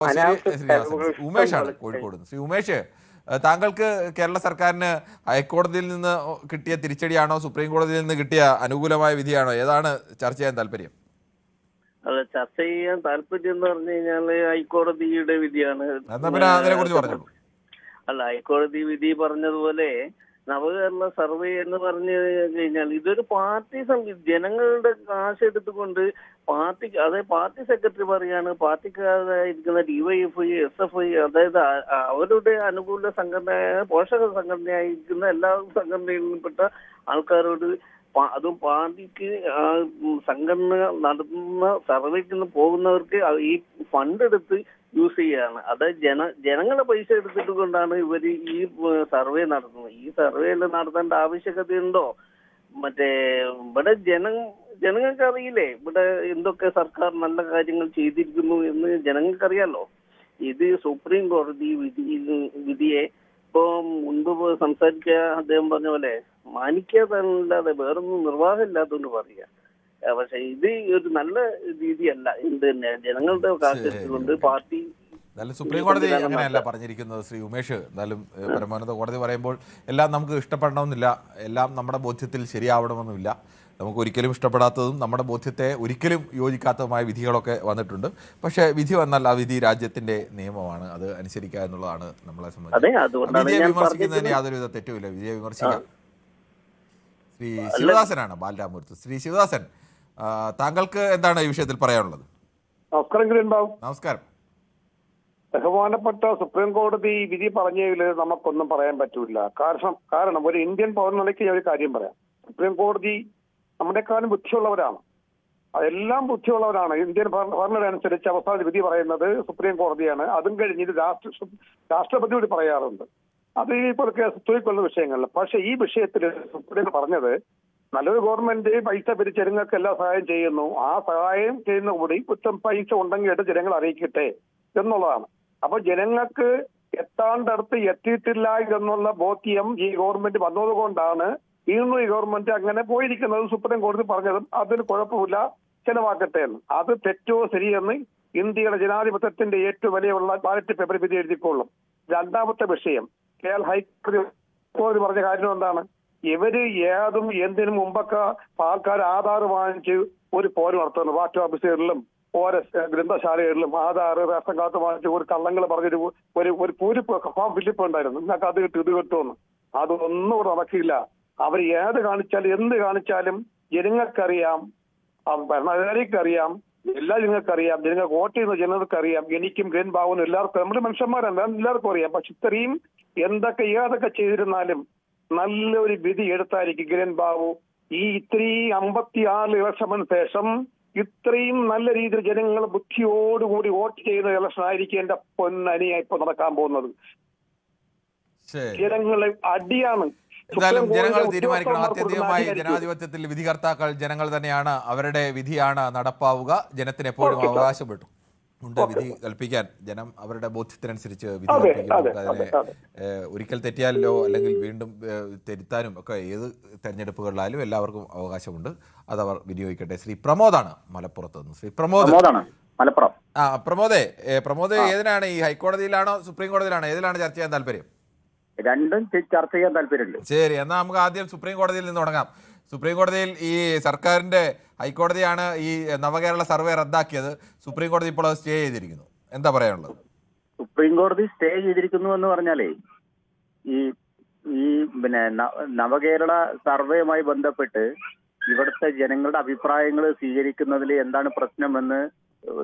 ശരി അനാവശ്യ ശ്രീനിവാസൻ, ചെലവുകൾ ഉമേഷാണ് പോലെ കോഴിക്കോട്. ശ്രീ ഉമേഷ്, താങ്കൾക്ക് കേരള സർക്കാരിന് ഹൈക്കോടതിയിൽ നിന്ന് കിട്ടിയ തിരിച്ചടിയാണോ സുപ്രീം കോടതിയിൽ നിന്ന് കിട്ടിയ അനുകൂലമായ വിധിയാണോ, ഏതാണ് ചർച്ച ചെയ്യാൻ താല്പര്യം? അല്ല, ചർച്ച ചെയ്യാൻ താല്പര്യം എന്ന് പറഞ്ഞു കഴിഞ്ഞാല് ഹൈക്കോടതിയുടെ വിധിയാണ്. എന്നാ പിന്നെ അതിനെ കുറിച്ച് പറഞ്ഞോളൂ. അല്ല, ഹൈക്കോടതി വിധി പറഞ്ഞതുപോലെ നവകേരള സർവേ എന്ന് പറഞ്ഞു കഴിഞ്ഞാൽ ഇതൊരു പാർട്ടി ജനങ്ങളുടെ കാശ് എടുത്തുകൊണ്ട് പാർട്ടി സെക്രട്ടറി പറയാണ് പാർട്ടിക്കാരായിരിക്കുന്ന ഡിവൈഎഫ്ഐ, SFI, അതായത് അവരുടെ അനുകൂല സംഘടനയായ പോഷക സംഘടനയായിരിക്കുന്ന എല്ലാ സംഘടനയിൽപ്പെട്ട ആൾക്കാരോട് അതും പാർട്ടിക്ക് സംഘടന നടത്തുന്ന സർവേക്ക് പോകുന്നവർക്ക് ഈ ഫണ്ട് എടുത്ത് യൂസ് ചെയ്യാണ്. അതായത് ജനങ്ങളുടെ പൈസ എടുത്തിട്ട് കൊണ്ടാണ് ഇവർ ഈ സർവേ നടത്തുന്നത്. ഈ സർവേ നടത്തേണ്ട ആവശ്യകതയുണ്ടോ? ഇവിടെ ജനങ്ങൾക്ക് അറിയില്ലേ ഇവിടെ എന്തൊക്കെ സർക്കാർ നല്ല കാര്യങ്ങൾ ചെയ്തിരിക്കുന്നു എന്ന് ജനങ്ങൾക്കറിയാലോ. ഇത് സുപ്രീം കോടതി വിധിയെ ഇപ്പൊ മുൻപ് സംസാരിച്ച അദ്ദേഹം പറഞ്ഞ പോലെ മാനിക്കാതല്ലാതെ വേറൊന്നും നിർവാഹമില്ലാത്തതുകൊണ്ട് പറയുക. പക്ഷെ ഇത് ഒരു നല്ല രീതിയല്ല. എന്ത് തന്നെ ജനങ്ങളുടെ കാശെടുത്തുകൊണ്ട് പാർട്ടി സുപ്രീം കോടതി അങ്ങനെയല്ല പറഞ്ഞിരിക്കുന്നത് ശ്രീ ഉമേഷ്. എന്നാലും പരമോന്നത കോടതി പറയുമ്പോൾ എല്ലാം നമുക്ക് ഇഷ്ടപ്പെടണമെന്നില്ല, എല്ലാം നമ്മുടെ ബോധ്യത്തിൽ ശരിയാവണമെന്നുമില്ല. നമുക്ക് ഒരിക്കലും ഇഷ്ടപ്പെടാത്തതും നമ്മുടെ ബോധ്യത്തെ ഒരിക്കലും യോജിക്കാത്തതുമായ വിധികളൊക്കെ വന്നിട്ടുണ്ട്. പക്ഷേ വിധി വന്നാൽ ആ വിധി രാജ്യത്തിന്റെ നിയമമാണ്, അത് അനുസരിക്കുക എന്നുള്ളതാണ് നമ്മളെ സംബന്ധിച്ച്. വിധിയെ വിമർശിക്കുന്നതിന് യാതൊരുവിധ തെറ്റുമില്ല, വിധിയെ വിമർശിക്കാം. ശ്രീ ശിവദാസനാണ് ബാലരാമപുരത്ത്. ശ്രീ ശിവദാസൻ, താങ്കൾക്ക് എന്താണ് ഈ വിഷയത്തിൽ പറയാനുള്ളത്? നമസ്കാരം. ബഹുമാനപ്പെട്ട സുപ്രീം കോടതി വിധി പറഞ്ഞതിൽ നമുക്കൊന്നും പറയാൻ പറ്റൂല. കാരണം ഒരു ഇന്ത്യൻ പൗരനിലയ്ക്ക് ഞാൻ ഒരു കാര്യം പറയാം. സുപ്രീം കോടതി നമ്മുടെക്കാളും ബുദ്ധിയുള്ളവരാണ്, അതെല്ലാം ബുദ്ധിയുള്ളവരാണ്. ഇന്ത്യൻ ഭരണഘടന അനുസരിച്ച് അവസാന വിധി പറയുന്നത് സുപ്രീം കോടതിയാണ്. അതും കഴിഞ്ഞിട്ട് രാഷ്ട്രപതി കൂടി പറയാറുണ്ട്. അത് ഇപ്പോൾ തൂക്കൊള്ളുന്ന വിഷയങ്ങളിൽ. പക്ഷെ ഈ വിഷയത്തിൽ സുപ്രീം പറഞ്ഞത് നല്ലൊരു ഗവൺമെന്റ് പൈസ പിരിച്ച് ജനങ്ങൾക്ക് എല്ലാ സഹായം ചെയ്യുന്നു, ആ സഹായം ചെയ്യുന്ന കൂടി കുറ്റം പൈസ ഉണ്ടെങ്കിൽ ജനങ്ങൾ അറിയിക്കട്ടെ എന്നുള്ളതാണ്. അപ്പൊ ജനങ്ങൾക്ക് എത്താണ്ടടുത്ത് എത്തിയിട്ടില്ല എന്നുള്ള ബോധ്യം ഈ ഗവൺമെന്റ് വന്നതുകൊണ്ടാണ് വീണ്ടും ഈ ഗവൺമെന്റ് അങ്ങനെ പോയിരിക്കുന്നത്. സുപ്രീം കോടതി പറഞ്ഞതും അതിന് കുഴപ്പമില്ല, ചെലവാക്കട്ടെ എന്ന്. അത് തെറ്റോ ശരിയെന്ന് ഇന്ത്യയുടെ ജനാധിപത്യത്തിന്റെ ഏറ്റവും വലിയുള്ള ബാലറ്റ് പേപ്പർ വിധി എഴുതിക്കൊള്ളും. രണ്ടാമത്തെ വിഷയം, കേരള ഹൈക്കോടതി പറഞ്ഞ കാര്യം എന്താണ്? ഇവര് ഏതും എന്തിനും മുമ്പൊക്കെ ആൾക്കാർ ആധാർ വാങ്ങിച്ച് ഒരു പോര് നടത്തുന്നു. വാറ്റ് ഓഫീസുകളിലും ഓരോ ഗ്രന്ഥശാലകളിലും ആധാർ റേഷൻ കാർഡ് വാങ്ങിച്ച് ഒരു കള്ളങ്ങൾ പറഞ്ഞൊരു ഒരു പൂരിപ്പ് ഫോം ഫില്ലിപ്പ് ഉണ്ടായിരുന്നു. നിങ്ങൾക്ക് അത് കിട്ടും ഇത് കിട്ടുമെന്ന്. അതൊന്നും ഇവിടെ നടക്കില്ല. അവർ ഏത് കാണിച്ചാലും എന്ത് കാണിച്ചാലും ജനങ്ങൾക്കറിയാം, ഭരണാധികാരിക്കറിയാം, എല്ലാ ജനങ്ങൾക്കറിയാം, ജനങ്ങൾക്ക് വോട്ട് ചെയ്യുന്ന ജനങ്ങൾക്കറിയാം. എനിക്കും ഗ്രൻ ബാബുവിനും എല്ലാവർക്കും, നമ്മുടെ മനുഷ്യന്മാരല്ല, എല്ലാവർക്കും അറിയാം. പക്ഷെ ഇത്രയും ഏതൊക്കെ ചെയ്തിരുന്നാലും നല്ലൊരു വിധി എടുത്തായിരിക്കും ഗ്രൻ ബാബു ഈ ഇത്രയും 56 ഇലക്ഷന് ശേഷം ഇത്രയും നല്ല രീതിയിൽ ജനങ്ങൾ ബുദ്ധിയോടുകൂടി വോട്ട് ചെയ്യുന്ന ഇലക്ഷൻ ആയിരിക്കും എന്റെ പൊന്നനിയ ഇപ്പൊ നടക്കാൻ പോകുന്നത്. ജനങ്ങളെ അടിയാണ്. എന്തായാലും ജനങ്ങൾ തീരുമാനിക്കണം. ആത്യന്തികമായി ജനാധിപത്യത്തിൽ വിധികർത്താക്കൾ ജനങ്ങൾ തന്നെയാണ്. അവരുടെ വിധിയാണ് നടപ്പാവുക. ജനത്തിന് എപ്പോഴും അവകാശപ്പെട്ടു ഉണ്ട് വിധി കൽപ്പിക്കാൻ. ജനം അവരുടെ ബോധ്യത്തിനനുസരിച്ച് വിധി കൽപ്പിക്കും. അതിനെ ഒരിക്കൽ തെറ്റിയാലോ അല്ലെങ്കിൽ വീണ്ടും തിരുത്താനും ഒക്കെ ഏത് തെരഞ്ഞെടുപ്പുകളിലായാലും എല്ലാവർക്കും അവകാശമുണ്ട്. അതവർ വിനിയോഗിക്കട്ടെ. ശ്രീ പ്രമോദാണ് മലപ്പുറത്ത് നിന്ന്. ശ്രീ പ്രമോദ്, മലപ്പുറം. പ്രമോദ് ഏതിനാണ്, ഈ ഹൈക്കോടതിയിലാണോ സുപ്രീം കോടതിയിലാണോ, ഏതിലാണ് ചർച്ച ചെയ്യാൻ താല്പര്യം? രണ്ടും ചർച്ച ചെയ്യാൻ താല്പര്യമുണ്ട്. ശരി, എന്നാൽ നമുക്ക് ആദ്യം സുപ്രീം കോടതിയിൽ നിന്ന് തുടങ്ങാം. സുപ്രീം കോടതിയിൽ ഈ സർക്കാരിന്റെ ഹൈക്കോടതിയാണ് ഈ നവകേരള സർവേ റദ്ദാക്കിയത്. സുപ്രീം കോടതി ഇപ്പോൾ സ്റ്റേ ചെയ്തിരിക്കുന്നു. എന്താ പറയാനുള്ളത്? സുപ്രീം കോടതി സ്റ്റേ ചെയ്തിരിക്കുന്നു എന്ന് പറഞ്ഞാലേ ഈ നവകേരള സർവേയുമായി ബന്ധപ്പെട്ട് ഇവിടുത്തെ ജനങ്ങളുടെ അഭിപ്രായങ്ങൾ സ്വീകരിക്കുന്നതിൽ എന്താണ് പ്രശ്നമെന്ന്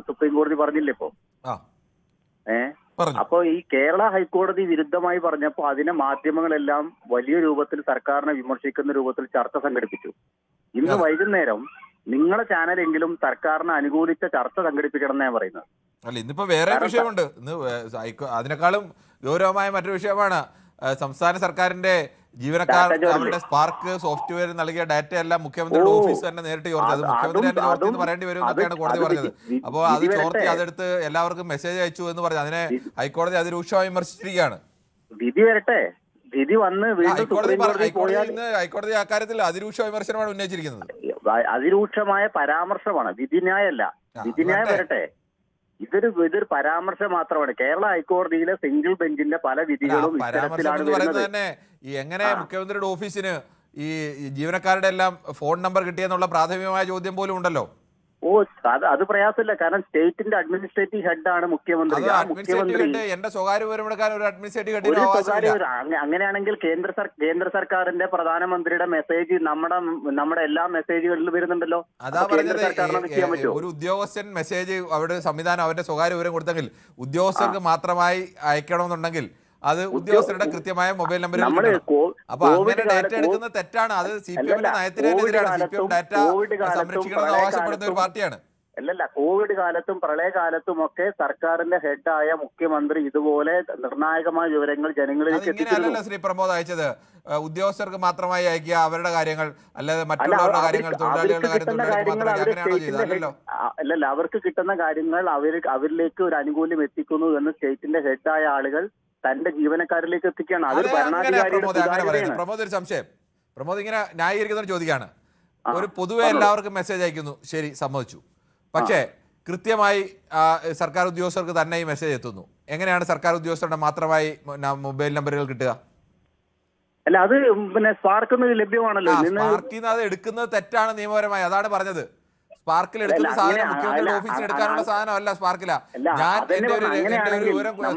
സുപ്രീം കോടതി പറഞ്ഞില്ലേ ഇപ്പോ? അപ്പൊ ഈ കേരള ഹൈക്കോടതി വിരുദ്ധമായി പറഞ്ഞപ്പോ അതിനെ മാധ്യമങ്ങളെല്ലാം വലിയ രൂപത്തിൽ സർക്കാരിനെ വിമർശിക്കുന്ന രൂപത്തിൽ ചർച്ച സംഘടിപ്പിച്ചു. ഇന്ന് വൈകുന്നേരം നിങ്ങളുടെ ചാനലെങ്കിലും സർക്കാരിനെ അനുകൂലിച്ച ചർച്ച സംഘടിപ്പിക്കണം എന്നാണ് പറയുന്നത്. അല്ല, ഇന്നിപ്പോ വേറെ വിഷയമുണ്ട്. ഇന്ന് അതിനേക്കാളും ഗൗരവമായ മറ്റൊരു വിഷയമാണ്. സംസ്ഥാന സർക്കാരിന്റെ ജീവനക്കാർ അവരുടെ സ്പാർക്ക് സോഫ്റ്റ്വെയർ നൽകിയ ഡാറ്റ എല്ലാം മുഖ്യമന്ത്രിയുടെ ഓഫീസ് തന്നെ നേരിട്ട് ചോർത്തി. അത് മുഖ്യമന്ത്രി തന്നെ ചോർത്തി എന്ന് പറയേണ്ടി വരും എന്നൊക്കെയാണ് കോടതി പറഞ്ഞത്. അപ്പോൾ അത് ചോർത്തി അതെടുത്ത് എല്ലാവർക്കും മെസ്സേജ് അയച്ചു എന്ന് പറഞ്ഞു. അതിനെ ഹൈക്കോടതി അതിരൂക്ഷമായി വിമർശിച്ചിരിക്കുകയാണ്. വിധി വരട്ടെ, വിധി വന്ന് ഹൈക്കോടതി അക്കാര്യത്തിൽ അതിരൂക്ഷ വിമർശനമാണ് ഉന്നയിച്ചിരിക്കുന്നത്. അതിരൂക്ഷമായ പരാമർശമാണ്, വിധിന്യായമല്ല. വിധിന്യായം വരട്ടെ. ഇതൊരു പരാമർശം മാത്രമാണ്. കേരള ഹൈക്കോടതിയിലെ സിംഗിൾ ബെഞ്ചിന്റെ പല വിധികളും ഇത്തരത്തിലാണ് പറയുന്നത് വരുന്നത്. തന്നെ ഈ എങ്ങനെ മുഖ്യമന്ത്രിയുടെ ഓഫീസിന് ഈ ജീവനക്കാരുടെ എല്ലാം ഫോൺ നമ്പർ കിട്ടിയെന്നുള്ള പ്രാഥമികമായ ചോദ്യം പോലും ഉണ്ടല്ലോ. അത് പ്രയാസമില്ല. കാരണം സ്റ്റേറ്റിന്റെ അഡ്മിനിസ്ട്രേറ്റീവ് ഹെഡാണ് മുഖ്യമന്ത്രി. ആ മുഖ്യമന്ത്രി എന്റെ സ്വകാര്യ വിവരമെടുക്കാൻ ഒരു അഡ്മിനിസ്ട്രേറ്റീവ് ഒരു സ്വകാര്യ അങ്ങനെയാണെങ്കിൽ കേന്ദ്ര സർക്കാരിന്റെ പ്രധാനമന്ത്രിയുടെ മെസ്സേജ് നമ്മുടെ എല്ലാ മെസ്സേജുകളിലും വരുന്നുണ്ടല്ലോ. അതാ പറഞ്ഞത്, ഒരു ഉദ്യോഗസ്ഥൻ മെസ്സേജ് അവിടെ സംവിധാനം അവരുടെ സ്വകാര്യ വിവരം കൊടുത്തെങ്കിൽ ഉദ്യോഗസ്ഥർക്ക് മാത്രമായി അയക്കണമെന്നുണ്ടെങ്കിൽ അത് ഉദ്യോഗസ്ഥരുടെ കൃത്യമായ മൊബൈൽ നമ്പറിൽ അപ്പൊ അങ്ങനെ ഡാറ്റ എടുക്കുന്നത് തെറ്റാണ്. അത് CPM-ന്റെ നയത്തിനെതിരാണ്. CPM ഡാറ്റ സംരക്ഷിക്കണമെന്ന് ആവശ്യപ്പെടുന്ന ഒരു പാർട്ടിയാണ്. അല്ലല്ല, കോവിഡ് കാലത്തും പ്രളയകാലത്തും ഒക്കെ സർക്കാരിന്റെ ഹെഡായ മുഖ്യമന്ത്രി ഇതുപോലെ നിർണായകമായ വിവരങ്ങൾ ജനങ്ങളിലേക്ക് എത്തിച്ചിരുന്നു. ശ്രീ പ്രമോദ് അയച്ചത് ഉദ്യോഗസ്ഥർക്ക് മാത്രമായി അയക്കുക അവരുടെ കാര്യങ്ങൾ, അല്ലാതെ മറ്റുള്ളവരുടെ കാര്യങ്ങൾ, തൊഴിലാളികളുടെ കാര്യങ്ങൾ അല്ലല്ല, അവർക്ക് കിട്ടുന്ന കാര്യങ്ങൾ അവരിലേക്ക് ഒരു ആനുകൂല്യം എത്തിക്കുന്നു എന്ന് സ്റ്റേറ്റിന്റെ ഹെഡായ ആളുകൾ തന്റെ ജീവനക്കാരിലേക്ക് എത്തിക്കുകയാണ്. അതൊരു ഭരണാധികാരിയുടെ പ്രമോദ് ഒരു സംശയം, പ്രമോദ് ഇങ്ങനെ ന്യായീകരിക്കുന്ന ചോദിക്കുകയാണ്. ഒരു പൊതുവെ എല്ലാവർക്കും മെസ്സേജ് അയക്കുന്നു, ശരി, സമ്മതിച്ചു. പക്ഷേ കൃത്യമായി സർക്കാർ ഉദ്യോഗസ്ഥർക്ക് തന്നെ ഈ മെസ്സേജ് എത്തുന്നു. എങ്ങനെയാണ് സർക്കാർ ഉദ്യോഗസ്ഥരുടെ മാത്രമായി മൊബൈൽ നമ്പറുകൾ കിട്ടുക? അല്ല, അത് പിന്നെ സ്പാർക്കിൽ ലഭ്യമാണല്ലോ. സ്പാർക്കിൽ നിന്ന് അത് എടുക്കുന്നത് തെറ്റാണ് നിയമപരമായി. അതാണ് പറഞ്ഞത്. സ്പാർക്കിൽ എടുക്കുന്ന സാധനം മുഖ്യമന്ത്രിയുടെ ഓഫീസിൽ എടുക്കാനുള്ള സാധനമല്ല സ്പാർക്കില. ഞാൻ എന്റെ ഒരു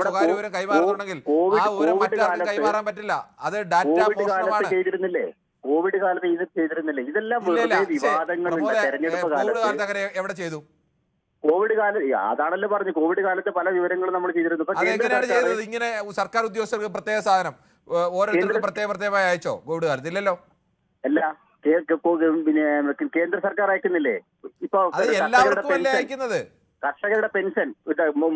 സ്വകാര്യ വിവരം കൈമാറുന്നുണ്ടെങ്കിൽ ആ വിവരം മറ്റാർക്കും കൈമാറാൻ പറ്റില്ല. അത് ഡാറ്റ മോഷണമാണ്. കോവിഡ് കാലത്ത് ഇത് ചെയ്തിരുന്നില്ലേ? ഇതെല്ലാം കോവിഡ് കാലത്ത് അങ്ങനെ എവിടെ ചെയ്തു? കോവിഡ് കാലത്ത് അതാണല്ലോ പറഞ്ഞു. കോവിഡ് കാലത്ത് പല വിവരങ്ങളും നമ്മൾ ചെയ്തിരുന്നു. അതെങ്ങനെയാണ് ചെയ്തത്? ഇങ്ങനെ സർക്കാർ ഉദ്യോഗസ്ഥർക്ക് പ്രത്യേക സാധനം ഓരോരുത്തർക്ക് പ്രത്യേകമായി അയച്ചോ കോവിഡ് കാലത്ത്? ഇല്ലല്ലോ. അല്ല, പിന്നെ കേന്ദ്ര സർക്കാർ അയക്കുന്നില്ലേ? ഇപ്പൊ കർഷകരുടെ പെൻഷൻ,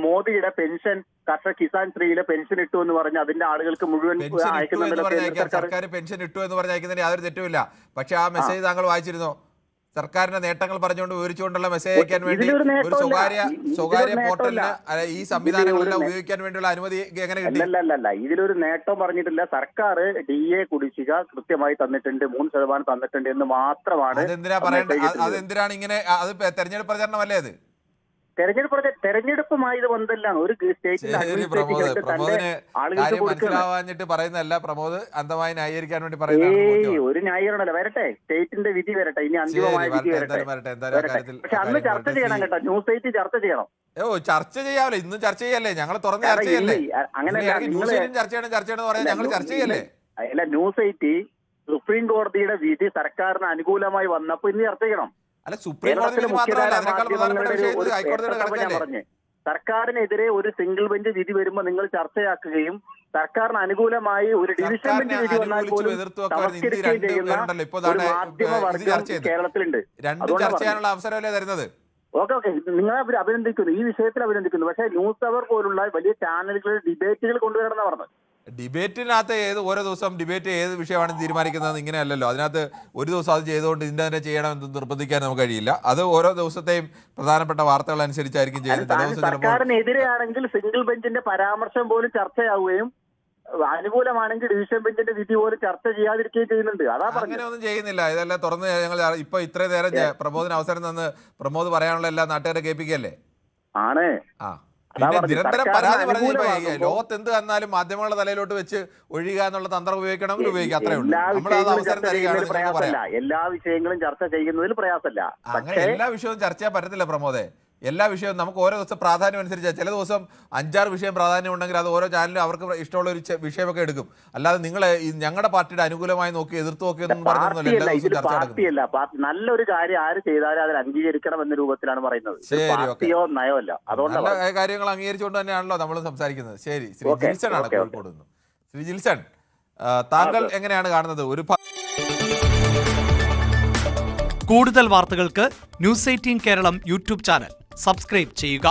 മോദിയുടെ പെൻഷൻ, കർഷക കിസാൻ ശ്രീയിലെ പെൻഷൻ ഇട്ടു എന്ന് പറഞ്ഞ് അതിന്റെ ആളുകൾക്ക് മുഴുവൻ സർക്കാർ പെൻഷൻ ഇട്ടു എന്ന് പറഞ്ഞ് അയക്കുന്നതിന് യാതൊരു തെറ്റുമില്ല. പക്ഷെ ആ മെസ്സേജ് താങ്കൾ വായിച്ചിരുന്നോ? സർക്കാരിന്റെ നേട്ടങ്ങൾ പറഞ്ഞുകൊണ്ട് വിവരിച്ചുകൊണ്ടുള്ള മെസ്സേജ് അയക്കാൻ വേണ്ടി ഒരു സ്വകാര്യ പോർട്ടലിന് ഈ സംവിധാനങ്ങളെല്ലാം ഉപയോഗിക്കാൻ വേണ്ടിയുള്ള അനുമതി എങ്ങനെ കിട്ടി? അല്ലല്ല, ഇതിലൊരു നേട്ടം പറഞ്ഞിട്ടില്ല. സർക്കാർ DA കുടിശ്ശിക കൃത്യമായി തന്നിട്ടുണ്ട്, 3% തന്നിട്ടുണ്ട് എന്ന് മാത്രമാണ്. അതെന്തിനാ പറയേണ്ടത്? അതെന്തിനാണ് ഇങ്ങനെ? അത് തെരഞ്ഞെടുപ്പ് പ്രചരണമല്ലേ? അത് തെരഞ്ഞെടുപ്പുമായി ഇത് ബന്ധമില്ലാണ്. ഒരു മനസ്സിലാവാഞ്ഞിട്ട് പറയുന്നതല്ല പ്രമോദ്, അന്ധമായി ന്യായീകരിക്കാൻ വേണ്ടി പറയുന്നത്. ഒരു ന്യായീകരണമല്ല. വരട്ടെ, സ്റ്റേറ്റിന്റെ വിധി വരട്ടെ, ഇനി അന്തിമമായ വിധി വരട്ടെ. പക്ഷെ അന്ന് ചർച്ച ചെയ്യണം കേട്ടോ, ന്യൂസ് 8 ചർച്ച ചെയ്യണം. ചർച്ച ചെയ്യാമല്ലോ, ഇന്നും ചർച്ച ചെയ്യല്ലേ? ഞങ്ങൾ തുറന്ന് ചർച്ച ചെയ്യല്ലേ? ചർച്ച ചെയ്യണം പറയാൻ ഞങ്ങൾ ചർച്ച ചെയ്യല്ലേ? അല്ല, ന്യൂസ് 8 സുപ്രീം കോടതിയുടെ വിധി സർക്കാരിന് അനുകൂലമായി വന്നപ്പോ ഇന്ന് ചർച്ച ചെയ്യണം. അല്ല, സുപ്രീം കോടതി സർക്കാരിനെതിരെ ഒരു സിംഗിൾ ബെഞ്ച് വിധി വരുമ്പോൾ നിങ്ങൾ ചർച്ചയാക്കുകയും സർക്കാരിന് അനുകൂലമായി ഒരു ഡിവിഷൻ ബെഞ്ച് വിധി വന്നാൽ പോലും തമസ്കരിക്കുകയും ചെയ്യുന്ന ഒരു മാധ്യമവർഗം കേരളത്തിലുണ്ട്. ചർച്ച ചെയ്യാനുള്ള അവസരമല്ലേ തരുന്നത്? ഓക്കെ, നിങ്ങളെ അഭിനന്ദിക്കുന്നു, ഈ വിഷയത്തിൽ അഭിനന്ദിക്കുന്നു. പക്ഷേ ന്യൂസ് അവർ പോലുള്ള വലിയ ചാനലുകൾ ഡിബേറ്റുകൾ കൊണ്ടുവരണമെന്ന് പറഞ്ഞത്. ഡിബേറ്റിനകത്ത് ഓരോ ദിവസം ഡിബേറ്റ് ഏത് വിഷയമാണ് തീരുമാനിക്കുന്നത് ഇങ്ങനെയല്ലല്ലോ. അതിനകത്ത് ഒരു ദിവസം അത് ചെയ്തുകൊണ്ട് ഇതിന്റെ തന്നെ ചെയ്യണമെന്ന് നിർബന്ധിക്കാൻ നമുക്ക് കഴിയില്ല. അത് ഓരോ ദിവസത്തെയും പ്രധാനപ്പെട്ട വാർത്തകൾ അനുസരിച്ചായിരിക്കും ചെയ്യുന്നത്. സർക്കാരിനെതിരെയാണെങ്കിൽ സിംഗിൾ ബെഞ്ചിന്റെ പരാമർശം പോലും ചർച്ചയാവുകയും അനുകൂലമാണെങ്കിൽ ഡിവിഷൻ ബെഞ്ചിന്റെ വിധി പോലും ചർച്ച ചെയ്യാതിരിക്കുകയും ചെയ്യുന്നുണ്ട്. അതാ അങ്ങനെ ഒന്നും ചെയ്യുന്നില്ല. ഇതെല്ലാം തുറന്ന് ഞങ്ങൾ ഇപ്പൊ ഇത്രയും നേരം പ്രമോദിന് അവസരം തന്ന് പ്രമോദ് പറയാനുള്ള എല്ലാ നാട്ടുകാരെ കേൾപ്പിക്കല്ലേ ആണ്. പിന്നെ നിരന്തരം പരാതി പറഞ്ഞു ലോകത്ത് എന്ത് വന്നാലും മാധ്യമങ്ങളുടെ തലയിലോട്ട് വെച്ച് ഒഴിയുക എന്നുള്ള തന്ത്രം ഉപയോഗിക്കണമെങ്കിൽ ഉപയോഗിക്കുക. അത്രേ ഉള്ളൂ. നമ്മൾ അത് അവസരം തരികയാണ്. എല്ലാ വിഷയങ്ങളും ചർച്ച ചെയ്യുന്നതിൽ പ്രയാസമില്ല. അങ്ങനെ എല്ലാ വിഷയവും ചർച്ച ചെയ്യാൻ പറ്റത്തില്ല പ്രമോദേ. എല്ലാ വിഷയവും നമുക്ക് ഓരോ ദിവസം പ്രാധാന്യം അനുസരിച്ച്, ചില ദിവസം 5-6 വിഷയം പ്രാധാന്യം ഉണ്ടെങ്കിൽ അത് ഓരോ ചാനലും അവർക്ക് ഇഷ്ടമുള്ള ഒരു വിഷയമൊക്കെ എടുക്കും. അല്ലാതെ നിങ്ങൾ ഞങ്ങളുടെ പാർട്ടിയുടെ അനുകൂലമായി നോക്കി എതിർത്ത് നോക്കിയൊന്നും പറഞ്ഞൊന്നുമില്ല. നല്ലൊരു കാര്യം ആര് ചെയ്താലും അതിൽ അംഗീകരിക്കണം എന്ന രൂപത്തിലാണ് പറയുന്നത്. നയമല്ല. അതുകൊണ്ട് നല്ല കാര്യങ്ങൾ അംഗീകരിച്ചുകൊണ്ട് തന്നെയാണല്ലോ നമ്മൾ സംസാരിക്കുന്നത്. ശരി, ശ്രീ ജിൽസൺ ആണ് കോഴിക്കോട് നിന്ന്. ശ്രീ ജിൽസൺ, താങ്കൾ എങ്ങനെയാണ് കാണുന്നത്? കൂടുതൽ വാർത്തകൾക്ക് news 18 Keralam YouTube channel subscribe ചെയ്യുക.